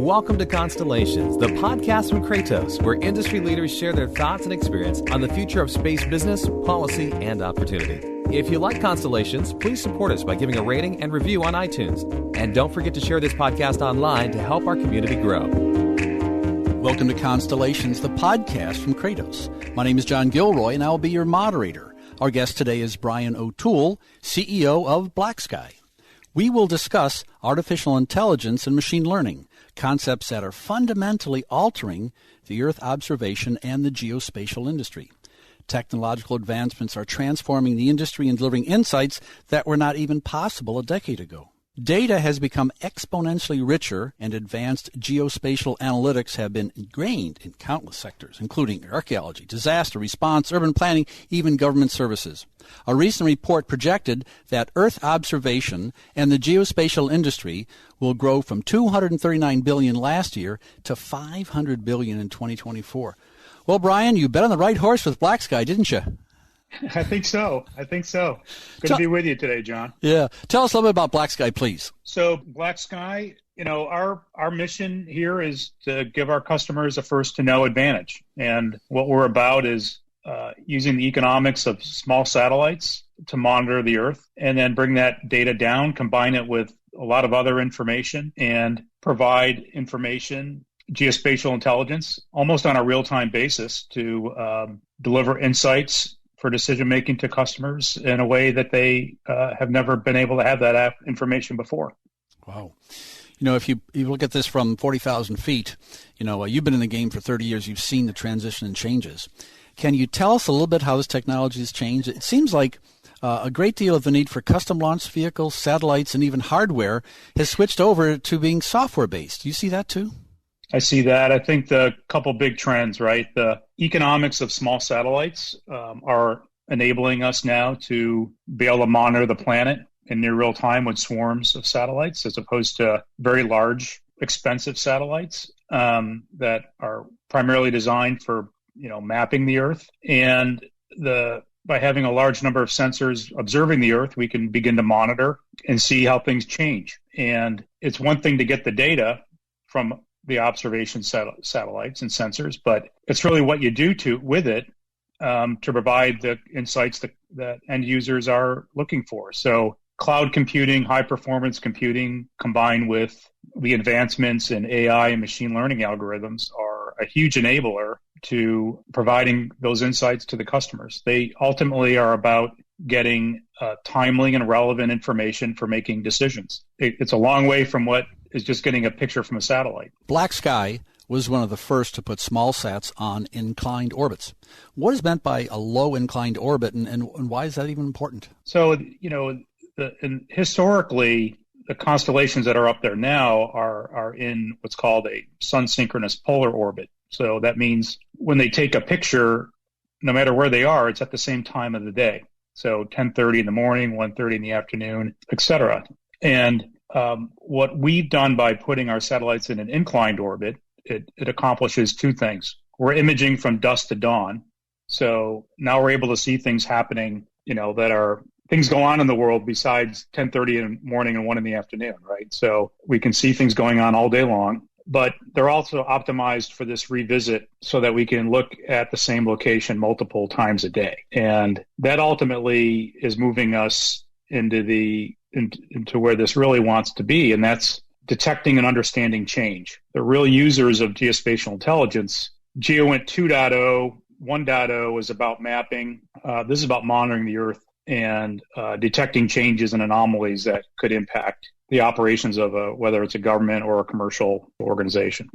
Welcome to Constellations, the podcast from Kratos, where industry leaders share their thoughts and experience on the future of space business, policy, and opportunity. If you like Constellations, please support us by giving a rating and review on iTunes. And don't forget to share this podcast online to help our community grow. Welcome to Constellations, the podcast from Kratos. My name is John Gilroy, and I will be your moderator. Our guest today is Brian O'Toole, CEO of BlackSky. We will discuss artificial intelligence and machine learning, concepts that are fundamentally altering the Earth observation and the geospatial industry. Technological advancements are transforming the industry and delivering insights that were not even possible a decade ago. Data has become exponentially richer, and advanced geospatial analytics have been ingrained in countless sectors, including archaeology, disaster response, urban planning, even government services. A recent report projected that Earth observation and the geospatial industry will grow from $239 billion last year to $500 billion in 2024. Well, Brian, you bet on the right horse with BlackSky, didn't you? I think so. Good to be with you today, John. Yeah. Tell us a little bit about BlackSky, please. So BlackSky, our mission here is to give our customers a first-to-know advantage. And what we're about is using the economics of small satellites to monitor the Earth and then bring that data down, combine it with a lot of other information, and provide information, geospatial intelligence, almost on a real-time basis to deliver insights for decision-making to customers in a way that they have never been able to have that information before. Wow. If you look at this from 40,000 feet, you've been in the game for 30 years. You've seen the transition and changes. Can you tell us a little bit how this technology has changed? It seems like a great deal of the need for custom launch vehicles, satellites, and even hardware has switched over to being software-based. Do you see that too? I see that. I think the couple big trends, right? The economics of small satellites are enabling us now to be able to monitor the planet in near real time with swarms of satellites, as opposed to very large, expensive satellites that are primarily designed for, mapping the Earth. And by having a large number of sensors observing the Earth, we can begin to monitor and see how things change. And it's one thing to get the data from the observation satellites and sensors, but it's really what you do with it to provide the insights that end users are looking for. So cloud computing, high performance computing, combined with the advancements in AI and machine learning algorithms are a huge enabler to providing those insights to the customers. They ultimately are about getting timely and relevant information for making decisions. It's a long way from what is just getting a picture from a satellite. BlackSky was one of the first to put small sats on inclined orbits. What is meant by a low inclined orbit, and why is that even important? So, historically, the constellations that are up there now are in what's called a sun-synchronous polar orbit. So that means when they take a picture, no matter where they are, it's at the same time of the day. So 10:30 in the morning, 1:30 in the afternoon, etc. And what we've done by putting our satellites in an inclined orbit, it accomplishes two things. We're imaging from dusk to dawn. So now we're able to see things happening, that are things go on in the world besides 10:30 in the morning and 1 in the afternoon, right? So we can see things going on all day long, but they're also optimized for this revisit so that we can look at the same location multiple times a day. And that ultimately is moving us into where this really wants to be, and that's detecting and understanding change. The real users of geospatial intelligence, GeoInt 2.0, 1.0 is about mapping. This is about monitoring the Earth and detecting changes and anomalies that could impact the operations of whether it's a government or a commercial organization.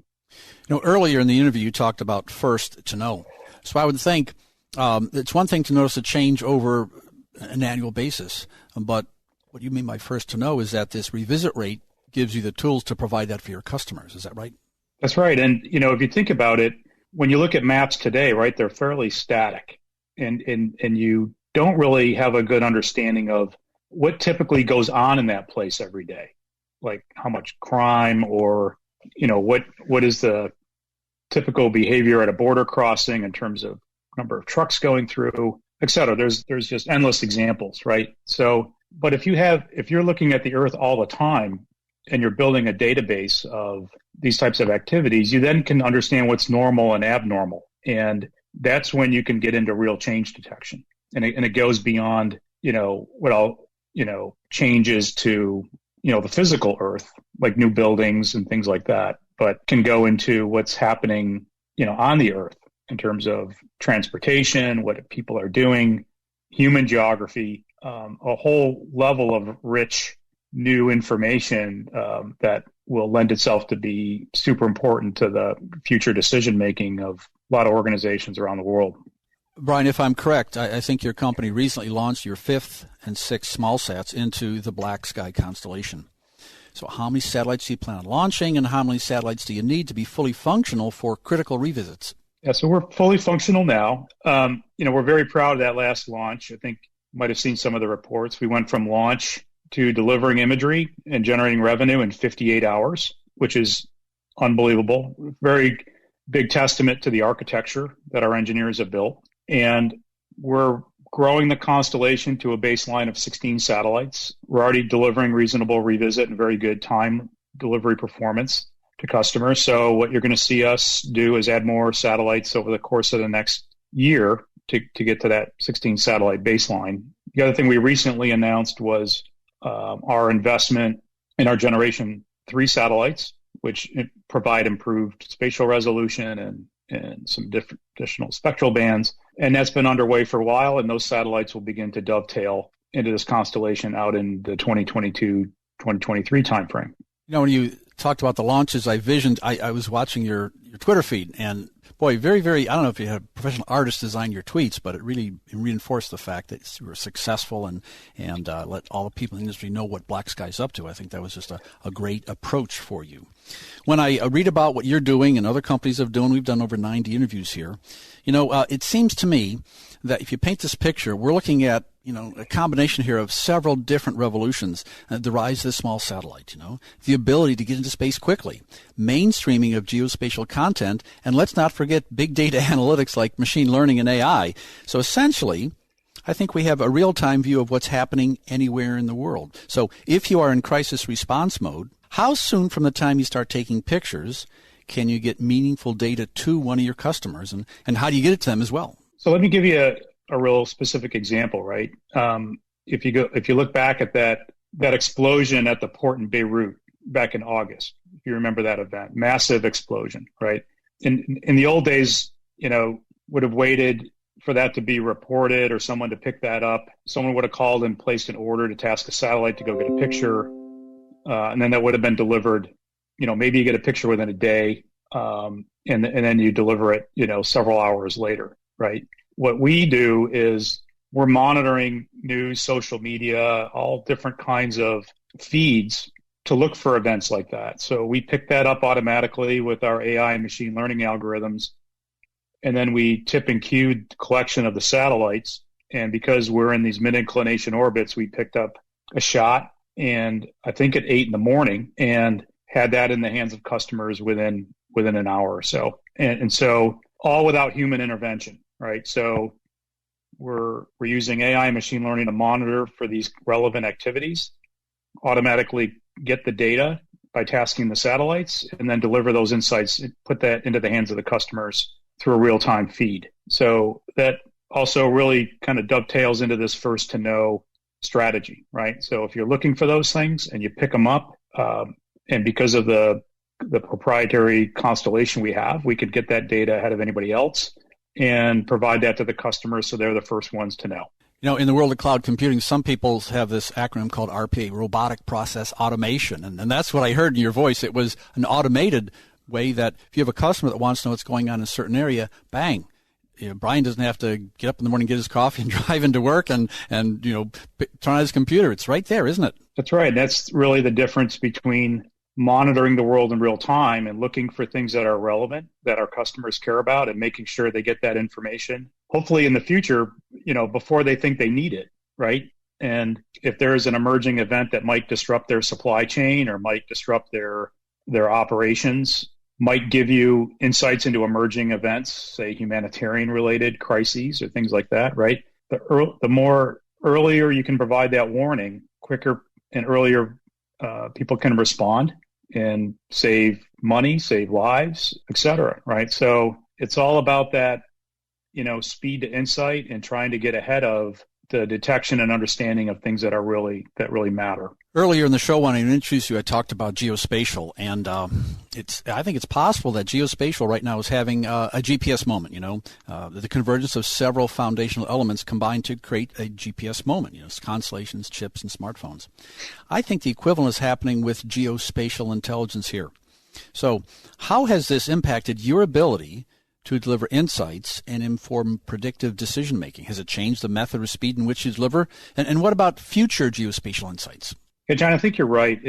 Earlier in the interview, you talked about first to know. So I would think it's one thing to notice a change over an annual basis, but what you mean by first to know is that this revisit rate gives you the tools to provide that for your customers. Is that right? That's right. And, if you think about it, when you look at maps today, right, they're fairly static and you don't really have a good understanding of what typically goes on in that place every day, like how much crime or, what is the typical behavior at a border crossing in terms of number of trucks going through, et cetera. There's just endless examples, right? So, but if you're looking at the Earth all the time and you're building a database of these types of activities, you then can understand what's normal and abnormal. And that's when you can get into real change detection. And it goes beyond, changes to, the physical Earth, like new buildings and things like that, but can go into what's happening, on the Earth in terms of transportation, what people are doing, human geography, a whole level of rich new information that will lend itself to be super important to the future decision making of a lot of organizations around the world. Brian, if I'm correct, I think your company recently launched your 5th and 6th small sats into the BlackSky constellation. So how many satellites do you plan on launching, and how many satellites do you need to be fully functional for critical revisits? Yeah, so we're fully functional now. We're very proud of that last launch. I think you might have seen some of the reports. We went from launch to delivering imagery and generating revenue in 58 hours, which is unbelievable. Very big testament to the architecture that our engineers have built. And we're growing the constellation to a baseline of 16 satellites. We're already delivering reasonable revisit and very good time delivery performance to customers. So what you're going to see us do is add more satellites over the course of the next year to get to that 16 satellite baseline. The other thing we recently announced was our investment in our Generation 3 satellites, which provide improved spatial resolution and some different additional spectral bands. And that's been underway for a while, and those satellites will begin to dovetail into this constellation out in the 2022-2023 timeframe. When you talked about the launches, I was watching your Twitter feed, and boy, very, very, I don't know if you had a professional artist design your tweets, but it really reinforced the fact that you were successful and let all the people in the industry know what BlackSky's up to. I think that was just a great approach for you. When I read about what you're doing and other companies have done, we've done over 90 interviews here. It seems to me that if you paint this picture, we're looking at a combination here of several different revolutions. The rise of the small satellite, the ability to get into space quickly, mainstreaming of geospatial content, and let's not forget big data analytics like machine learning and AI. So essentially, I think we have a real-time view of what's happening anywhere in the world. So if you are in crisis response mode, how soon from the time you start taking pictures can you get meaningful data to one of your customers, and how do you get it to them as well? So let me give you a real specific example, right? If you look back at that explosion at the port in Beirut back in August, if you remember that event, massive explosion, right? In the old days, would have waited for that to be reported or someone to pick that up. Someone would have called and placed an order to task a satellite to go get a picture, and then that would have been delivered. Maybe you get a picture within a day, and then you deliver it, several hours later, right? What we do is we're monitoring news, social media, all different kinds of feeds to look for events like that. So we pick that up automatically with our AI and machine learning algorithms. And then we tip and cue the collection of the satellites. And because we're in these mid-inclination orbits, we picked up a shot, and I think at 8 a.m, and had that in the hands of customers within an hour or so. And so all without human intervention. Right. So we're using AI and machine learning to monitor for these relevant activities, automatically get the data by tasking the satellites, and then deliver those insights and put that into the hands of the customers through a real-time feed. So that also really kind of dovetails into this first to know strategy, right? So if you're looking for those things and you pick them up, and because of the proprietary constellation we have, we could get that data ahead of anybody else and provide that to the customers so they're the first ones to know. In the world of cloud computing, some people have this acronym called RPA, Robotic Process Automation. And that's what I heard in your voice. It was an automated way that if you have a customer that wants to know what's going on in a certain area, bang. Brian doesn't have to get up in the morning, get his coffee, and drive into work and turn on his computer. It's right there, isn't it? That's right. That's really the difference between monitoring the world in real time and looking for things that are relevant, that our customers care about, and making sure they get that information, hopefully in the future, before they think they need it, right? And if there's an emerging event that might disrupt their supply chain or might disrupt their operations, might give you insights into emerging events, say humanitarian related crises or things like that, right? The more earlier you can provide that warning, quicker and earlier people can respond and save money, save lives, et cetera, right? So it's all about that, speed to insight and trying to get ahead of the detection and understanding of things that really matter. Earlier in the show, when I introduced you, I talked about geospatial, and I think it's possible that geospatial right now is having a GPS moment. The convergence of several foundational elements combined to create a GPS moment. Constellations, chips, and smartphones. I think the equivalent is happening with geospatial intelligence here. So, how has this impacted your ability to deliver insights and inform predictive decision making? Has it changed the method or speed in which you deliver? And what about future geospatial insights? Yeah, John, I think you're right.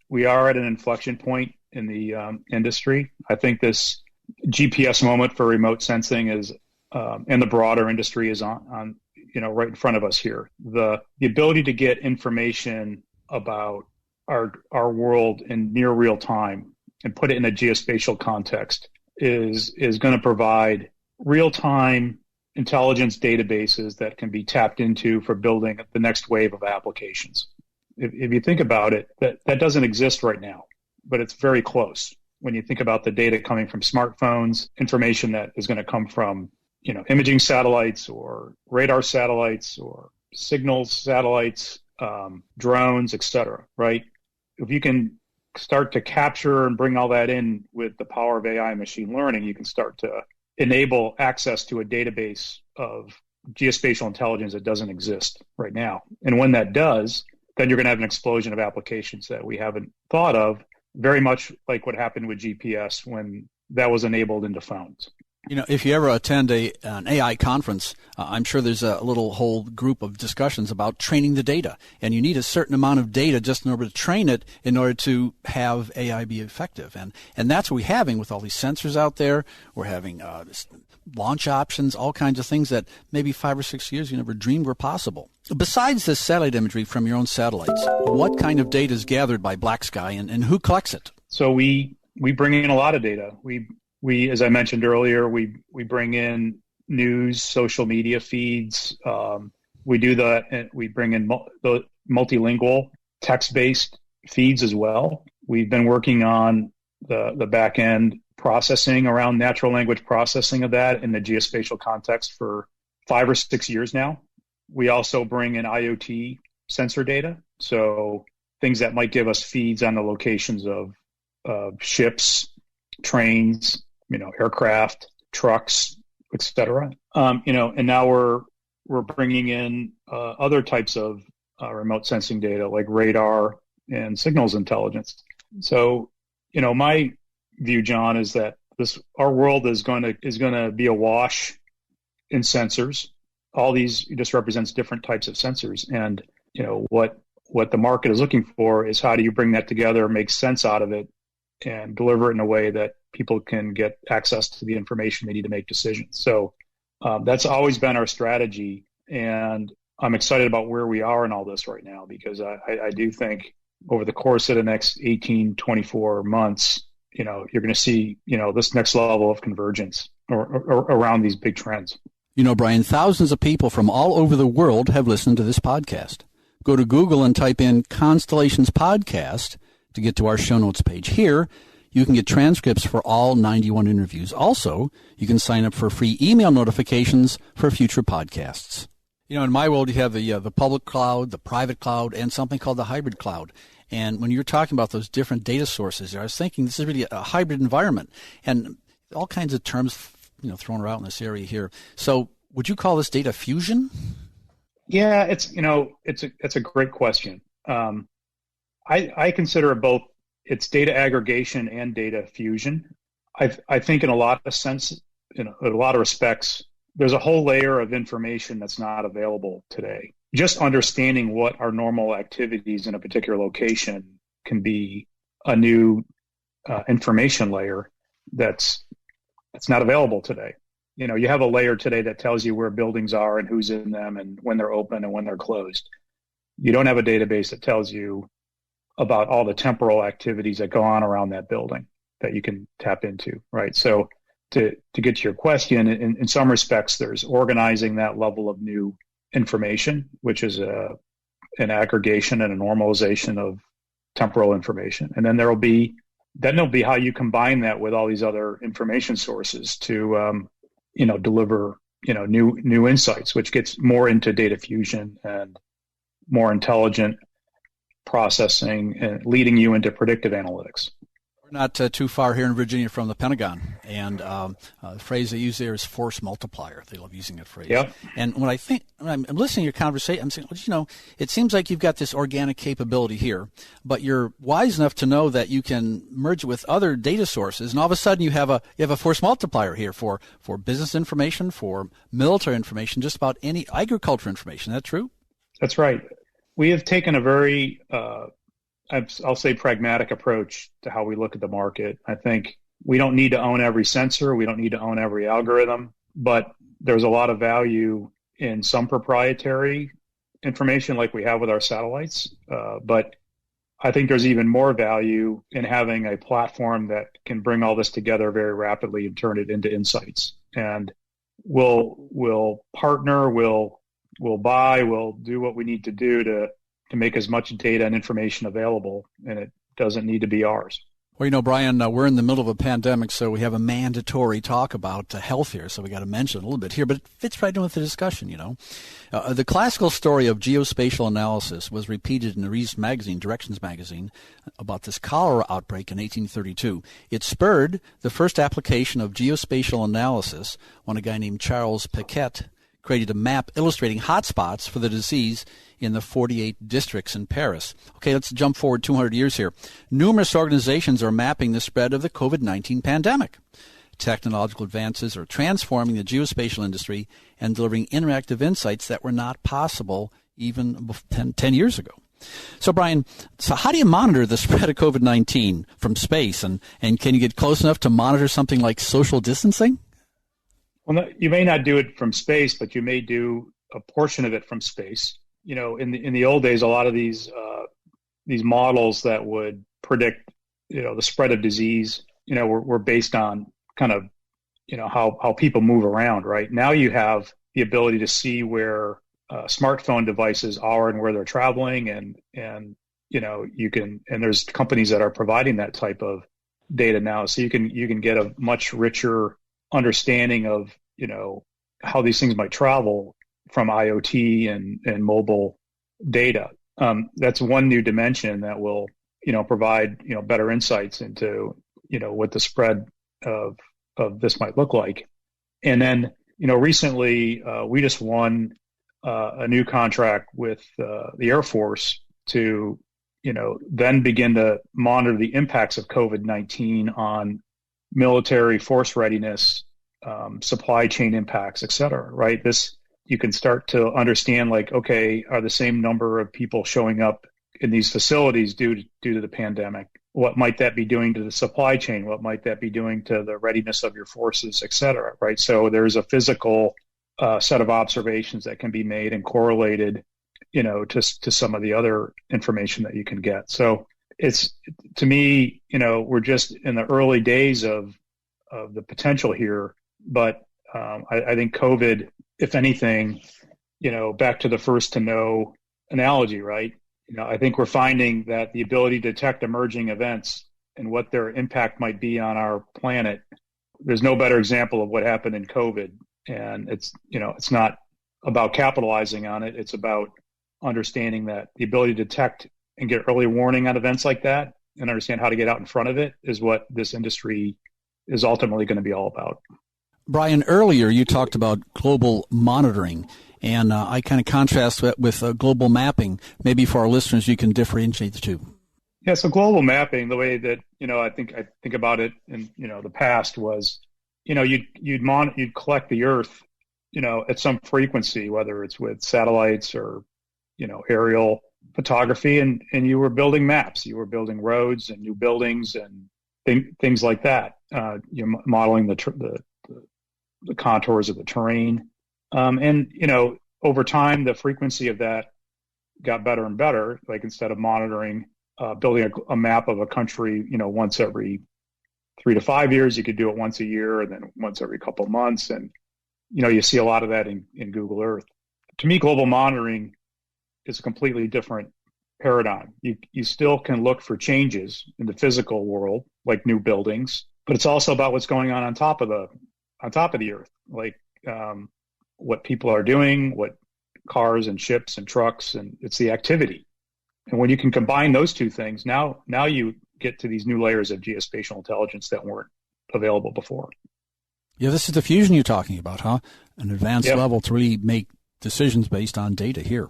We are at an inflection point in the industry. I think this GPS moment for remote sensing is, and the broader industry is on right in front of us here. The ability to get information about our world in near real time and put it in a geospatial context is going to provide real-time intelligence databases that can be tapped into for building the next wave of applications. If you think about it, that doesn't exist right now, but it's very close. When you think about the data coming from smartphones, information that is going to come from, imaging satellites or radar satellites or signals satellites, drones, et cetera, right? If you can start to capture and bring all that in with the power of AI and machine learning, you can start to enable access to a database of geospatial intelligence that doesn't exist right now. And when that does, then you're going to have an explosion of applications that we haven't thought of, very much like what happened with GPS when that was enabled into phones. If you ever attend an AI conference, I'm sure there's a little whole group of discussions about training the data. And you need a certain amount of data just in order to train it in order to have AI be effective. And that's what we're having with all these sensors out there. We're having launch options, all kinds of things that maybe 5 or 6 years you never dreamed were possible. Besides this satellite imagery from your own satellites, what kind of data is gathered by BlackSky and who collects it? So we bring in a lot of data. We, as I mentioned earlier, we bring in news, social media feeds. We do that, and we bring in the multilingual text-based feeds as well. We've been working on the back end processing around natural language processing of that in the geospatial context for 5 or 6 years now. We also bring in IoT sensor data, so things that might give us feeds on the locations of ships, trains, aircraft, trucks, et cetera. And now we're bringing in other types of remote sensing data like radar and signals intelligence. So, my view, John, is that our world is going to be awash in sensors. All these just represents different types of sensors, and what the market is looking for is how do you bring that together, make sense out of it, and deliver it in a way that people can get access to the information they need to make decisions. So that's always been our strategy, and I'm excited about where we are in all this right now because I do think over the course of the next 18, 24 months, you're going to see, this next level of convergence or around these big trends. Brian, thousands of people from all over the world have listened to this podcast. Go to Google and type in Constellations Podcast to get to our show notes page. Here, you can get transcripts for all 91 interviews. Also, you can sign up for free email notifications for future podcasts. In my world, you have the public cloud, the private cloud, and something called the hybrid cloud. And when you're talking about those different data sources, I was thinking this is really a hybrid environment, and all kinds of terms, thrown around in this area here. So, would you call this data fusion? Yeah, it's a great question. I consider it both. It's data aggregation and data fusion. I think in a lot of sense, in a lot of respects, there's a whole layer of information that's not available today. Just understanding what are normal activities in a particular location can be a new information layer that's not available today. You have a layer today that tells you where buildings are and who's in them and when they're open and when they're closed. You don't have a database that tells you about all the temporal activities that go on around that building that you can tap into, right? So to get to your question, in some respects, there's organizing that level of new information, which is an aggregation and a normalization of temporal information. And then there will be then it'll be how you combine that with all these other information sources to, deliver, new insights, which gets more into data fusion and more intelligent processing and leading you into predictive analytics. We're not too far here in Virginia from the Pentagon, and the phrase they use there is force multiplier. They love using that phrase. Yep. And when I'm listening to your conversation, I'm saying, it seems like you've got this organic capability here, but you're wise enough to know that you can merge it with other data sources, and all of a sudden you have a force multiplier here for business information, for military information, just about any agriculture information. Is that true? That's right. We have taken a very I'll say pragmatic approach to how we look at the market. I think we don't need to own every sensor. We don't need to own every algorithm, but there's a lot of value in some proprietary information like we have with our satellites. But I think there's even more value in having a platform that can bring all this together very rapidly and turn it into insights. And we'll partner, we'll buy, we'll do what we need to do to make as much data and information available, and it doesn't need to be ours. Well, Brian, we're in the middle of a pandemic, so we have a mandatory talk about health here, so we got to mention it a little bit here, but it fits right in with the discussion, The classical story of geospatial analysis was repeated in a recent magazine, Directions magazine, about this cholera outbreak in 1832. It spurred the first application of geospatial analysis when a guy named Charles Picquet created a map illustrating hotspots for the disease in the 48 districts in Paris. Okay, let's jump forward 200 years here. Numerous organizations are mapping the spread of the COVID-19 pandemic. Technological advances are transforming the geospatial industry and delivering interactive insights that were not possible even 10 years ago. So, Brian, how do you monitor the spread of COVID-19 from space? And can you get close enough to monitor something like social distancing? Well, you may not do it from space, but you may do a portion of it from space. In the old days, a lot of these models that would predict, the spread of disease, were based on kind of, how people move around. Right now, you have the ability to see where smartphone devices are and where they're traveling, and you can, and there's companies that are providing that type of data now, so you can get a much richer understanding of how these things might travel from IoT and mobile data. That's one new dimension that will provide better insights into what the spread of this might look like. And then recently we just won a new contract with the Air Force to then begin to monitor the impacts of COVID-19 on military force readiness, supply chain impacts, et cetera, right? You can start to understand, like, okay, are the same number of people showing up in these facilities due to the pandemic? What might that be doing to the supply chain? What might that be doing to the readiness of your forces, et cetera, right? So there's a physical set of observations that can be made and correlated, to some of the other information that you can get. So it's, to me, we're just in the early days of the potential here. But I think COVID, if anything, back to the first to know analogy, right? I think we're finding that the ability to detect emerging events and what their impact might be on our planet, there's no better example of what happened in COVID. And it's not about capitalizing on it. It's about understanding that the ability to detect and get early warning on events like that and understand how to get out in front of it is what this industry is ultimately going to be all about. Brian, earlier you talked about global monitoring, and I kind of contrast that with global mapping. Maybe for our listeners, you can differentiate the two. Yeah, so global mapping, the way that I think about it in the past was, you'd collect the Earth, at some frequency, whether it's with satellites or aerial photography, and you were building maps, you were building roads and new buildings and things like that. You're modeling the contours of the terrain. And, over time, the frequency of that got better and better. Like, instead of monitoring, building a map of a country, once every 3 to 5 years, you could do it once a year and then once every couple of months. And, you see a lot of that in Google Earth. To me, global monitoring is a completely different paradigm. You still can look for changes in the physical world, like new buildings, but it's also about what's going on top of the earth, like what people are doing, what cars and ships and trucks, and it's the activity. And when you can combine those two things, now you get to these new layers of geospatial intelligence that weren't available before. Yeah, this is the fusion you're talking about, huh? An advanced level to really make decisions based on data here.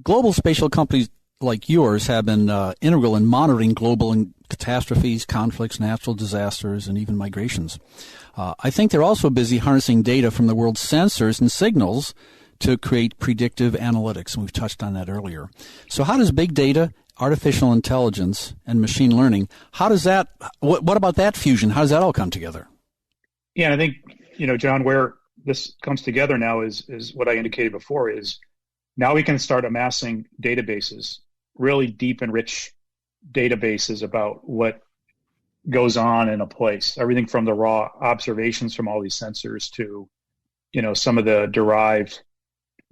Global spatial companies like yours have been integral in monitoring global catastrophes, conflicts, natural disasters, and even migrations. I think they're also busy harnessing data from the world's sensors and signals to create predictive analytics, and we've touched on that earlier. So how does big data, artificial intelligence, and machine learning, what about that fusion? How does that all come together? Yeah, and I think, John, where this comes together now is what I indicated before, is now we can start amassing databases, really deep and rich databases about what goes on in a place, everything from the raw observations from all these sensors to, some of the derived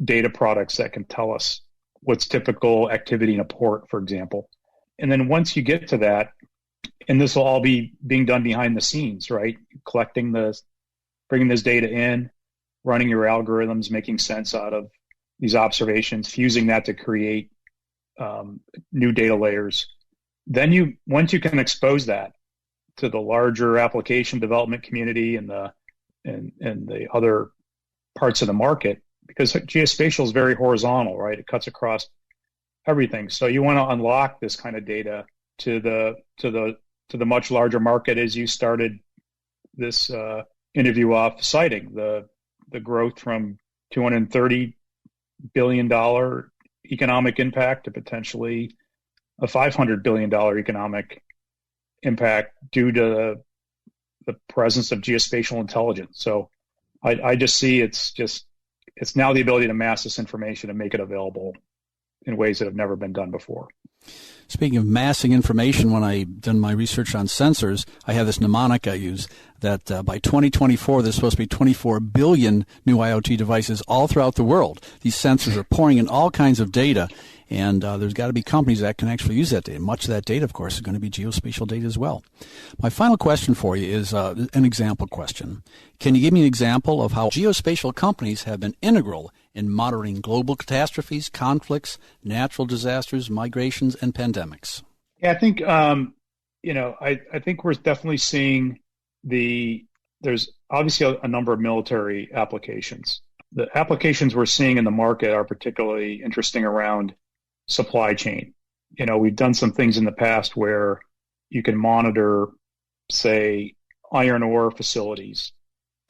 data products that can tell us what's typical activity in a port, for example. And then once you get to that, and this will all be being done behind the scenes, right? Bringing this data in, running your algorithms, making sense out of these observations, fusing that to create new data layers. Then once you can expose that to the larger application development community and the other parts of the market, because geospatial is very horizontal, right? It cuts across everything. So you want to unlock this kind of data to the much larger market, as you started this interview off citing the growth from $230 billion economic impact to potentially a $500 billion economic impact due to the presence of geospatial intelligence. So I just see it's now the ability to mass this information and make it available in ways that have never been done before. Speaking of massing information, when I've done my research on sensors, I have this mnemonic I use that by 2024, there's supposed to be 24 billion new IoT devices all throughout the world. These sensors are pouring in all kinds of data, and there's got to be companies that can actually use that data. Much of that data, of course, is going to be geospatial data as well. My final question for you is an example question. Can you give me an example of how geospatial companies have been integral in monitoring global catastrophes, conflicts, natural disasters, migrations, and pandemics? Yeah, I think I think we're definitely seeing there's obviously a number of military applications. The applications we're seeing in the market are particularly interesting around supply chain. We've done some things in the past where you can monitor, say, iron ore facilities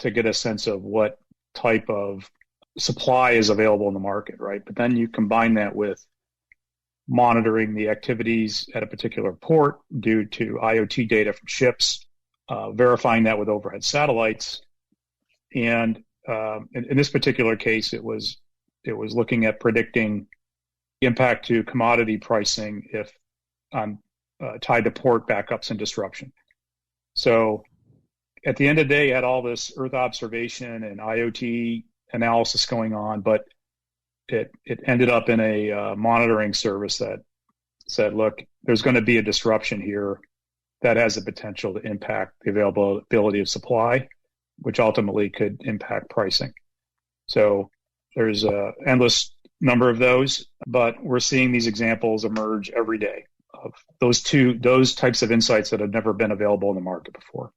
to get a sense of what type of supply is available in the market, right? But then you combine that with monitoring the activities at a particular port due to IoT data from ships, verifying that with overhead satellites. And in this particular case, it was looking at predicting impact to commodity pricing if tied to port backups and disruption. So at the end of the day, you had all this Earth observation and IoT analysis going on, but it ended up in a monitoring service that said, look, there's going to be a disruption here that has the potential to impact the availability of supply, which ultimately could impact pricing. So there's an endless number of those, but we're seeing these examples emerge every day of those types of insights that have never been available in the market before.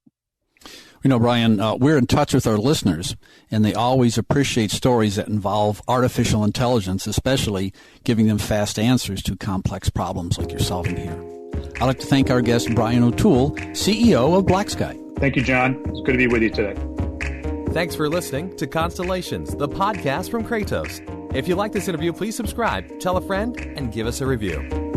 Brian, we're in touch with our listeners, and they always appreciate stories that involve artificial intelligence, especially giving them fast answers to complex problems like you're solving here. I'd like to thank our guest, Brian O'Toole, CEO of BlackSky. Thank you, John. It's good to be with you today. Thanks for listening to Constellations, the podcast from Kratos. If you like this interview, please subscribe, tell a friend, and give us a review.